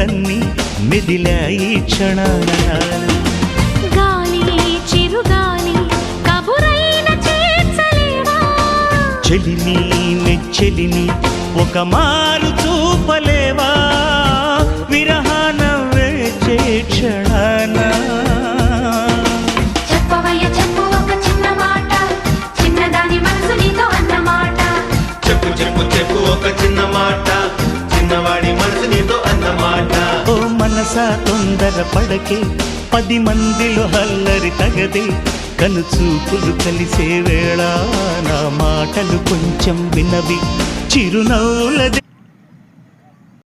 ఊహలన్నీ మెదిలాయి క్షణాల గాలి చిరుగాలి కబురైన చేర్చలేవా చెలిని నెచ్చెలిని ఒక మారు చూపలేవా విరహాన వేచే క్షణాన చెప్పవయ్య చెప్పు ఒక చిన్న మాట చిన్నదాని మనసు నీతో అన్నమాట చెప్పు చెప్పు చెప్పు ఒక చిన్న మాట చిన్నవాడి మనసు నీతో అన్నమాట ఓ మనసా తొందర పడకే 10 మందిలో హల్లరి తగదే కనుచూపులు కలిసే వేళ నా మాటలు కొంచెం వినవి చిరునవ్వులదే